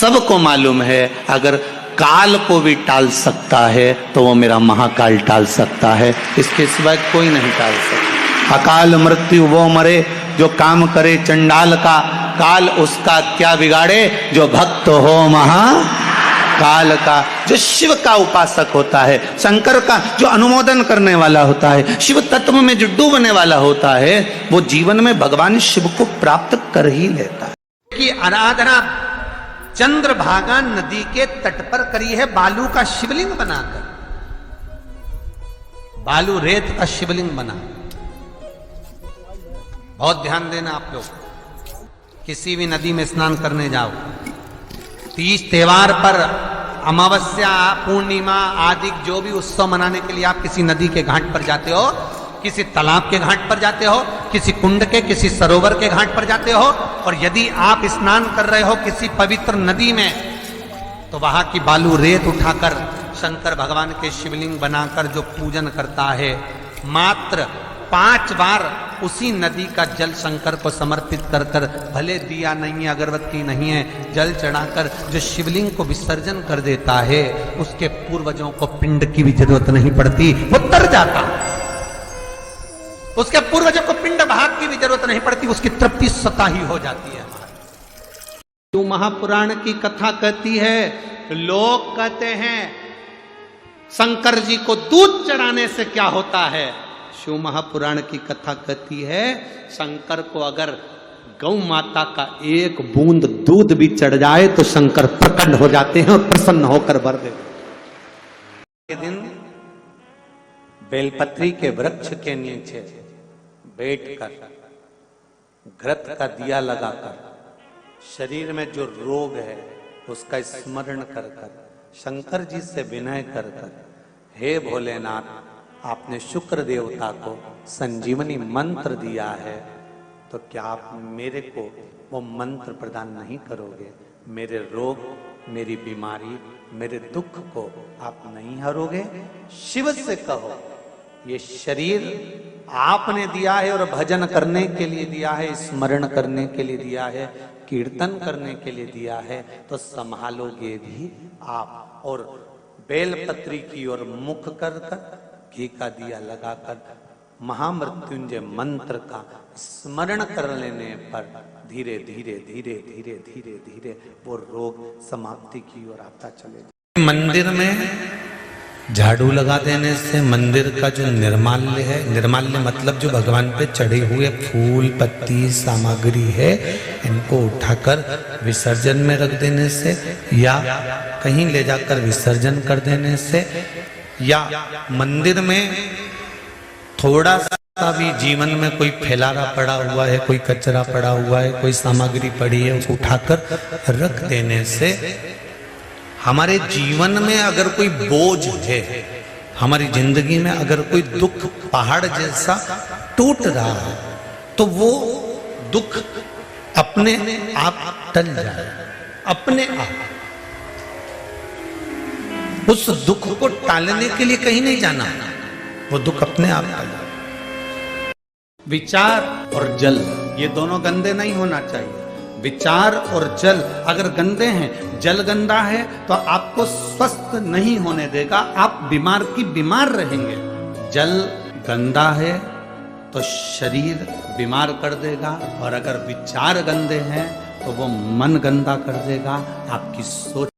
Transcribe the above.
सबको मालूम है अगर काल को भी टाल सकता है तो वो मेरा महाकाल टाल सकता है, इसके सिवाय कोई नहीं टाल सकता। अकाल मृत्यु वो मरे जो काम करे चंडाल का, काल उसका क्या बिगाड़े जो भक्त हो महाकाल का। जो शिव का उपासक होता है, शंकर का जो अनुमोदन करने वाला होता है, शिव तत्व में जो डूबने वाला होता है, वो जीवन में भगवान शिव को प्राप्त कर ही लेता है। कि आराधना चंद्रभागा नदी के तट पर करी है, बालू का शिवलिंग बनाकर, बालू रेत का शिवलिंग बना। बहुत ध्यान देना आप लोग, किसी भी नदी में स्नान करने जाओ, तीज त्योहार पर अमावस्या पूर्णिमा आदि जो भी उत्सव मनाने के लिए आप किसी नदी के घाट पर जाते हो, किसी तालाब के घाट पर जाते हो, किसी कुंड के किसी सरोवर के घाट पर जाते हो, और यदि आप स्नान कर रहे हो किसी पवित्र नदी में, तो वहां की बालू रेत उठाकर शंकर भगवान के शिवलिंग बनाकर जो पूजन करता है, मात्र 5 बार उसी नदी का जल शंकर को समर्पित कर कर, भले दिया नहीं है अगरबत्ती नहीं है, जल चढ़ाकर जो शिवलिंग को विसर्जन कर देता है, उसके पूर्वजों को पिंड की भी जरूरत नहीं पड़ती, वो तर जाता। उसके पूर्वजों को पिंड भाग की भी जरूरत नहीं पड़ती, उसकी तृप्ति स्वतः ही हो जाती है। तो महापुराण की कथा कहती है, लोग कहते हैं शंकर जी को दूध चढ़ाने से क्या होता है। शिव महापुराण की कथा कहती है, शंकर को अगर गौ माता का एक बूंद दूध भी चढ़ जाए तो शंकर प्रकट हो जाते हैं और प्रसन्न होकर वर देते हैं। दिन बेलपत्री के वृक्ष के नीचे बैठकर घृत का दिया लगाकर शरीर में जो रोग है उसका स्मरण कर कर शंकर जी से विनय कर कर, हे भोलेनाथ, आपने शुक्र देवता को संजीवनी मंत्र दिया है, तो क्या आप मेरे को वो मंत्र प्रदान नहीं करोगे? मेरे रोग, मेरी बीमारी, मेरे दुख को आप नहीं हरोगे? शिव से कहो, ये शरीर आपने दिया है और भजन करने के लिए दिया है, स्मरण करने के लिए दिया है, कीर्तन करने के लिए दिया है, तो संभालोगे भी आप। और बेलपत्री की ओर मुख कर कर घी का दिया लगाकर महामृत्युंजय मंत्र का स्मरण कर लेने पर धीरे धीरे धीरे धीरे धीरे धीरे वो रोग समाप्ति की ओर आता चले। मंदिर में झाड़ू लगा देने से मंदिर का जो निर्माल्य है, निर्माल्य मतलब जो भगवान पे चढ़े हुए फूल पत्ती सामग्री है, इनको उठाकर विसर्जन में रख देने से, या कहीं ले जाकर विसर्जन कर देने से, या मंदिर में थोड़ा सा भी जीवन में कोई फैलारा पड़ा हुआ है, कोई कचरा पड़ा हुआ है, कोई सामग्री पड़ी है, उसको उठाकर रख देने से हमारे जीवन में अगर कोई बोझ है, हमारी जिंदगी में अगर कोई दुख पहाड़ जैसा टूट रहा है, तो वो दुख अपने आप टल जाए, अपने आप। उस दुख को टालने के लिए कहीं नहीं जाना, वो दुख अपने आप टल। विचार और जल ये दोनों गंदे नहीं होना चाहिए। विचार और जल अगर गंदे हैं, जल गंदा है तो आपको स्वस्थ नहीं होने देगा, आप बीमार की बीमार रहेंगे। जल गंदा है तो शरीर बीमार कर देगा, और अगर विचार गंदे हैं तो वो मन गंदा कर देगा, आपकी सोच